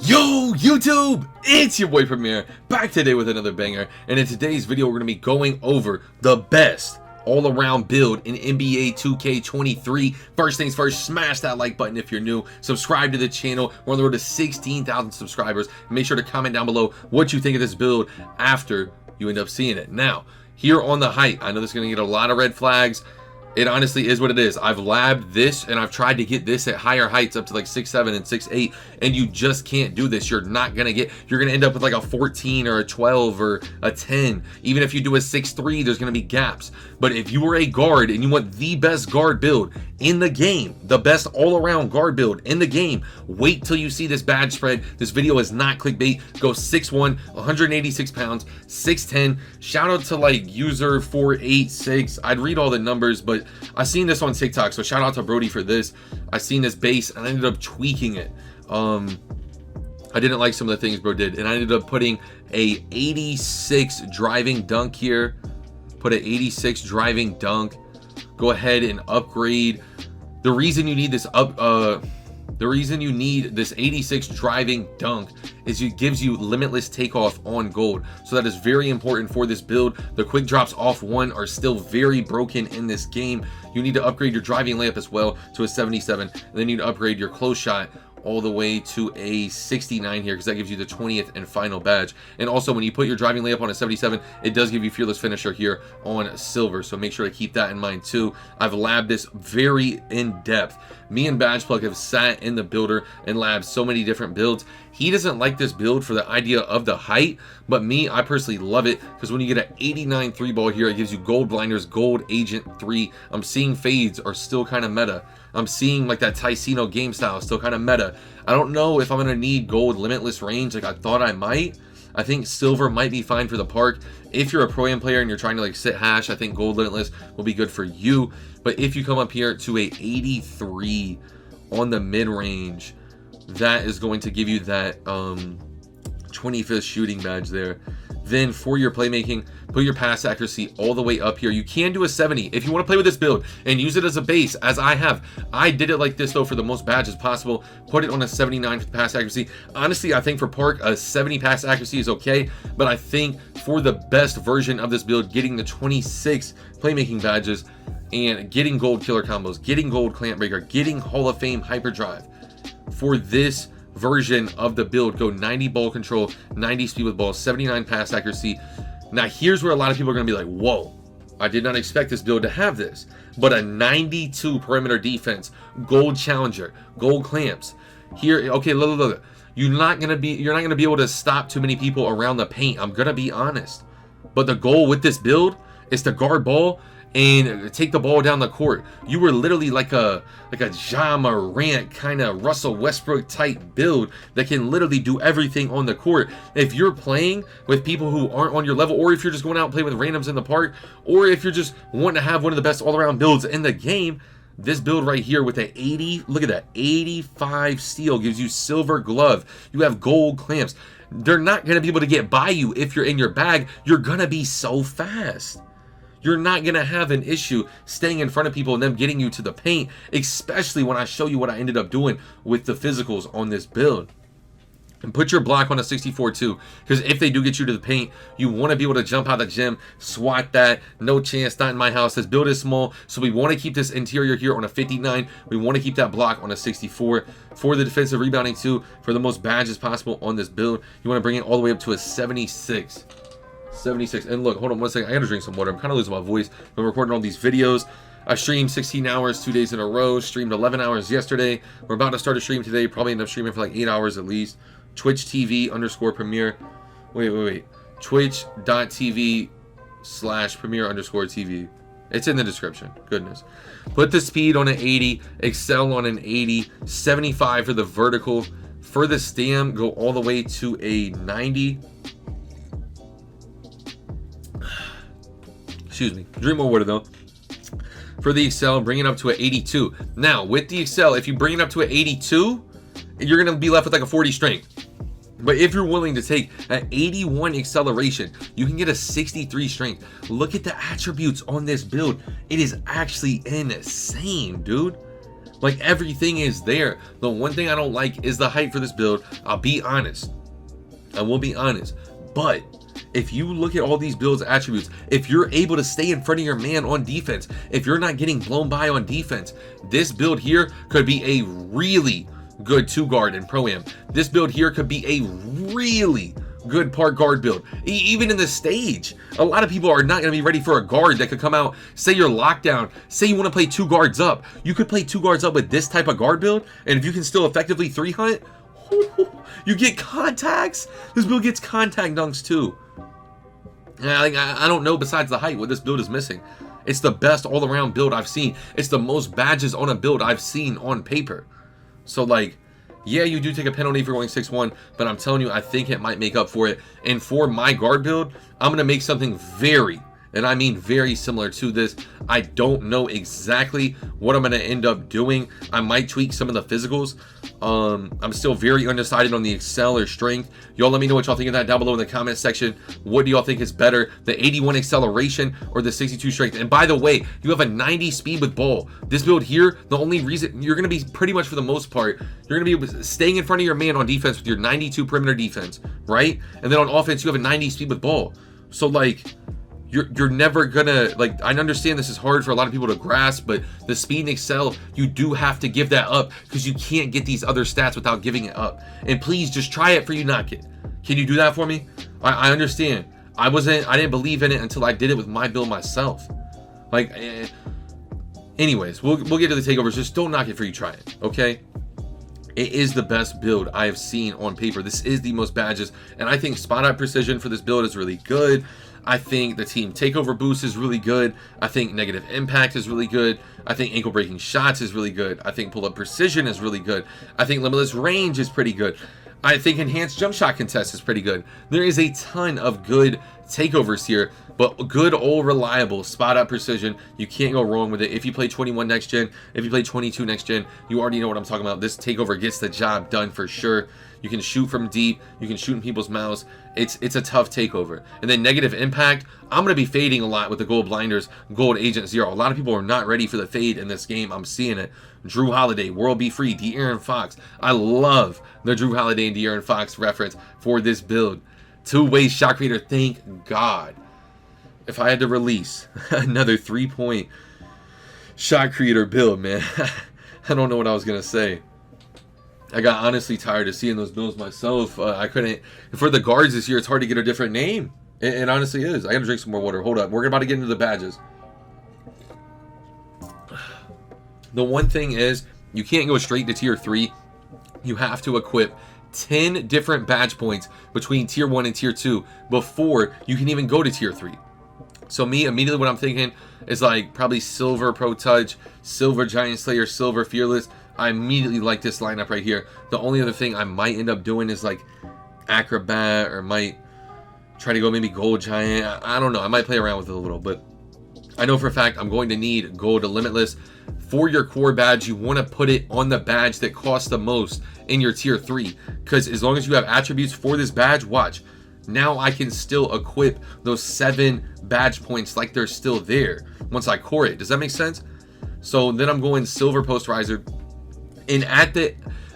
Yo YouTube, it's your boy Premier, back today with another banger, and in today's video we're going to be going over the best all-around build in NBA 2K23. First things first, smash that like button if you're new, subscribe to the channel. We're on the road to 16,000 subscribers, and make sure to comment down below what you think of this build after you end up seeing it. Now, here on the height, I know this is going to get a lot of red flags. It honestly is what it is. I've labbed this and I've tried to get this at higher heights up to like 6'7" and 6'8", and you just can't do this. You're not gonna get, you're gonna end up with like a 14 or a 12 or a 10. Even if you do a 6'3", there's gonna be gaps. But if you are a guard and you want the best guard build in the game, the best all-around guard build in the game, wait till you see this badge spread. This video is not clickbait. Go 6'1", 186 pounds, 6'10". Shout out to like user 486. I'd read all the numbers, but I seen this on TikTok, so shout out to Brody for this. I seen this base and I ended up tweaking it. I didn't like some of the things bro did, and I ended up putting a 86 driving dunk here. Put an 86 driving dunk. Go ahead and upgrade. The reason you need this the reason you need this 86 driving dunk is it gives you limitless takeoff on gold. So that is very important for this build. The quick drops off one are still very broken in this game. You need to upgrade your driving layup as well to a 77. And then you need to upgrade your close shot all the way to a 69 here, because that gives you the 20th and final badge. And also when you put your driving layup on a 77, it does give you fearless finisher here on silver, so make sure to keep that in mind too. I've labbed this very in depth. Me and Badgeplug have sat in the builder and labbed so many different builds. He doesn't like this build for the idea of the height, but me, I personally love it, because when you get an 89 3 ball here, it gives you gold blinders, gold agent 3. I'm seeing fades are still kind of meta. I'm seeing like that Ticino game style still kind of meta. I don't know if I'm going to need gold limitless range like I thought I might. I think silver might be fine for the park. If you're a pro-am player and you're trying to like sit hash, I think gold limitless will be good for you. But if you come up here to a 83 on the mid-range, that is going to give you that 25th shooting badge there. Then for your playmaking, put your pass accuracy all the way up here. You can do a 70 if you want to play with this build and use it as a base, as I have. I did it like this though for the most badges possible. Put it on a 79 for the pass accuracy. Honestly, I think for park, a 70 pass accuracy is okay, but I think for the best version of this build, getting the 26 playmaking badges and getting gold killer combos, getting gold clamp breaker, getting Hall of Fame hyperdrive, for this version of the build, go 90 ball control, 90 speed with ball, 79 pass accuracy. Now here's where a lot of people are gonna be like, whoa, I did not expect this build to have this. But a 92 perimeter defense, gold challenger, gold clamps here. Okay, look. You're not gonna be able to stop too many people around the paint, I'm gonna be honest. But the goal with this build is to guard ball and take the ball down the court. You were literally like a Ja Morant kind of Russell Westbrook type build that can literally do everything on the court. If you're playing with people who aren't on your level, or if you're just going out and playing with randoms in the park, or if you're just wanting to have one of the best all-around builds in the game, this build right here with an 80, look at that, 85 steel gives you silver glove. You have gold clamps. They're not going to be able to get by you if you're in your bag. You're going to be so fast. You're not going to have an issue staying in front of people and them getting you to the paint, especially when I show you what I ended up doing with the physicals on this build. And put your block on a 64 too, because if they do get you to the paint, you want to be able to jump out of the gym, swat that. No chance, not in my house. This build is small, so we want to keep this interior here on a 59. We want to keep that block on a 64. For the defensive rebounding too, for the most badges possible on this build, you want to bring it all the way up to a 76. 76. And look, hold on one second, I gotta drink some water. I'm kind of losing my voice. I'm recording all these videos. I streamed 16 hours 2 days in a row, streamed 11 hours yesterday. We're about to start a stream today, probably end up streaming for like 8 hours at least. Twitch TV _ Premier. Wait. Twitch.tv/Premier _ TV. It's in the description. Goodness. Put the speed on an 80, excel on an 80, 75 for the vertical. For the stam, go all the way to a 90. Excuse me, drink more water though. For the excel, bring it up to an 82. Now with the excel, if you bring it up to an 82, you're gonna be left with like a 40 strength. But if you're willing to take an 81 acceleration, you can get a 63 strength. Look at the attributes on this build. It is actually insane, dude. Like, everything is there. The one thing I don't like is the height for this build. I'll be honest. I will be honest. But if you look at all these builds attributes, if you're able to stay in front of your man on defense, if you're not getting blown by on defense, this build here could be a really good 2-guard in Pro-Am. This build here could be a really good part guard build. Even in the stage, a lot of people are not going to be ready for a guard that could come out. Say you're locked down, say you want to play 2 guards up, you could play 2 guards up with this type of guard build, and if you can still effectively 3 hunt, you get contacts. This build gets contact dunks too. I don't know, besides the height, what this build is missing. It's the best all-around build I've seen. It's the most badges on a build I've seen on paper. So, like, yeah, you do take a penalty for going 6-1, but I'm telling you, I think it might make up for it. And for my guard build, I'm going to make something very, and I mean very similar to this. I don't know exactly what I'm going to end up doing. I might tweak some of the physicals. I'm still very undecided on the excel or strength. Y'all let me know what y'all think of that down below in the comment section. What do y'all think is better, the 81 acceleration or the 62 strength? And by the way, you have a 90 speed with ball. This build here, the only reason you're going to be pretty much for the most part, you're going to be staying in front of your man on defense with your 92 perimeter defense, right? And then on offense, you have a 90 speed with ball. So, like, you're never gonna, like, I understand this is hard for a lot of people to grasp, but the speed and excel, you do have to give that up because you can't get these other stats without giving it up. And please just try it for you knock it. Can you do that for me? I understand. I didn't believe in it until I did it with my build myself. Like, anyways, we'll get to the takeovers. Just don't knock it for you try it, okay? It is the best build I have seen on paper. This is the most badges, and I think spot out precision for this build is really good. I think the team takeover boost is really good. I think negative impact is really good. I think ankle breaking shots is really good. I think pull up precision is really good. I think limitless range is pretty good. I think enhanced jump shot contest is pretty good. There is a ton of good takeovers here, but good old reliable spot out precision. You can't go wrong with it. If you play 21 next gen, if you play 22 next gen, you already know what I'm talking about. This takeover gets the job done for sure. You can shoot from deep. You can shoot in people's mouths. It's a tough takeover. And then negative impact, I'm going to be fading a lot with the gold blinders, gold agent 0. A lot of people are not ready for the fade in this game. I'm seeing it. Drew Holiday, World Be Free, De'Aaron Fox. I love the Drew Holiday and De'Aaron Fox reference for this build. 2-way shot creator, thank God. If I had to release another 3-point shot creator build, man, I don't know what I was going to say. I got honestly tired of seeing those builds myself. I couldn't. For the guards this year, it's hard to get a different name. It honestly is. I gotta drink some more water. Hold up. We're about to get into the badges. The one thing is, you can't go straight to tier 3. You have to equip 10 different badge points between tier 1 and tier 2 before you can even go to tier 3. So me, immediately what I'm thinking is like probably silver pro touch, silver giant slayer, silver fearless. I immediately like this lineup right here. The only other thing I might end up doing is like acrobat, or might try to go maybe gold giant. I don't know. I might play around with it a little, but I know for a fact I'm going to need gold to limitless. For your core badge, you want to put it on the badge that costs the most in your tier 3. Because as long as you have attributes for this badge, watch. Now I can still equip those 7 badge points like they're still there once I core it. Does that make sense? So then I'm going silver posterizer. And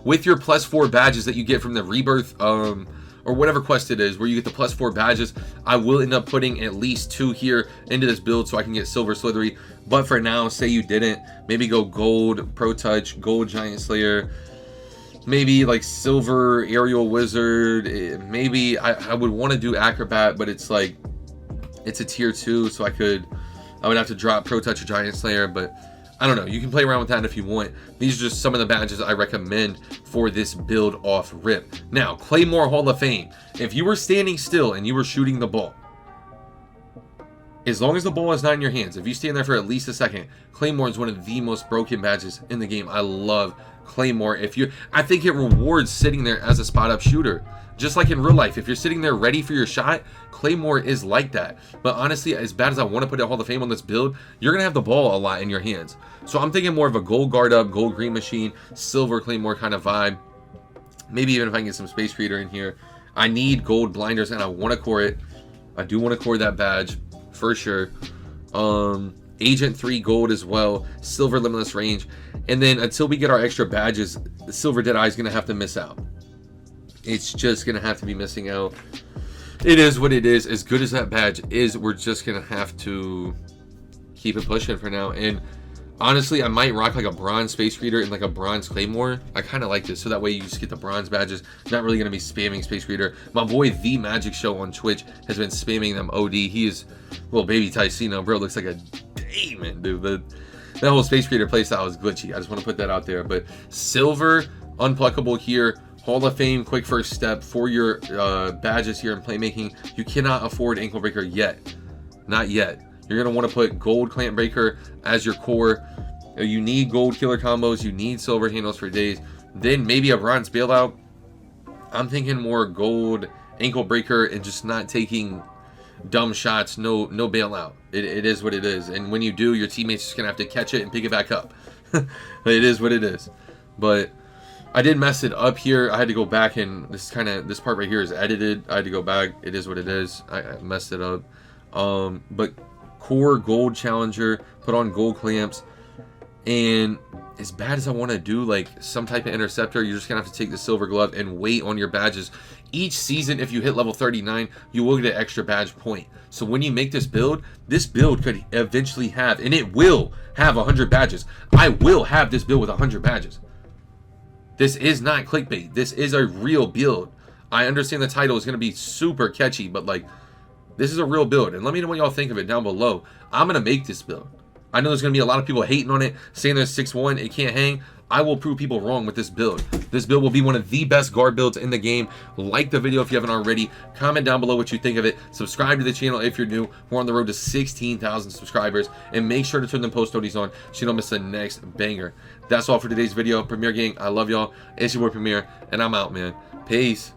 with your +4 badges that you get from the rebirth, or whatever quest it is, where you get the +4 badges, I will end up putting at least 2 here into this build so I can get silver slithery. But for now, say you didn't, maybe go gold pro touch, gold giant slayer, maybe like silver aerial wizard. Maybe I would want to do acrobat, but it's like, it's a tier 2, so I would have to drop pro touch or giant slayer, but I don't know. You can play around with that if you want. These are just some of the badges I recommend for this build off rip. Now, Claymore Hall of Fame. If you were standing still and you were shooting the ball, as long as the ball is not in your hands, if you stand there for at least a second, Claymore is one of the most broken badges in the game. I love Claymore. I think it rewards sitting there as a spot up shooter. Just like in real life, if you're sitting there ready for your shot, Claymore is like that. But honestly, as bad as I want to put a Hall of Fame on this build, you're going to have the ball a lot in your hands. So I'm thinking more of a gold guard up, gold green machine, silver Claymore kind of vibe. Maybe even if I can get some space creator in here. I need gold blinders and I want to core it. I do want to core that badge for sure. Agent 3 gold as well, silver limitless range, and then until we get our extra badges, the silver Deadeye is gonna have to miss out. It's just gonna have to be missing out. It is what it is. As good as that badge is, we're just gonna have to keep it pushing for now. And honestly, I might rock like a bronze Space Creator and like a bronze Claymore. I kind of like this, so that way you just get the bronze badges. Not really gonna be spamming Space Creator. My boy The Magic Show on Twitch has been spamming them OD. He is, well, baby Ticino, bro, looks like a demon, dude. That whole Space Creator playstyle is glitchy. I just want to put that out there. But silver, unpluckable here. Hall of Fame, quick first step for your badges here in playmaking. You cannot afford Ankle Breaker yet. Not yet. You're going to want to put Gold Clamp Breaker as your core. You need Gold Killer combos. You need silver handles for days. Then maybe a bronze bailout. I'm thinking more Gold Ankle Breaker and just not taking dumb shots. No bailout. It is what it is. And when you do, your teammates just going to have to catch it and pick it back up. It is what it is. But I did mess it up here. I had to go back, and this part right here is edited. I had to go back. It is what it is. I messed it up. But core gold challenger, put on gold clamps, and as bad as I want to do like some type of interceptor, you're just gonna have to take the silver glove and wait on your badges. Each season, if you hit level 39, you will get an extra badge point. So when you make this build could eventually have, and it will have 100 badges. I will have this build with 100 badges. This is not clickbait. This is a real build. I understand the title is going to be super catchy, but like, this is a real build. And let me know what y'all think of it down below. I'm going to make this build. I know there's going to be a lot of people hating on it, saying there's 6-1, it can't hang. I will prove people wrong with this build. This build will be one of the best guard builds in the game. Like the video if you haven't already. Comment down below what you think of it. Subscribe to the channel if you're new. We're on the road to 16,000 subscribers. And make sure to turn the post notifications on so you don't miss the next banger. That's all for today's video. Premier Gang, I love y'all. It's your boy Premier, and I'm out, man. Peace.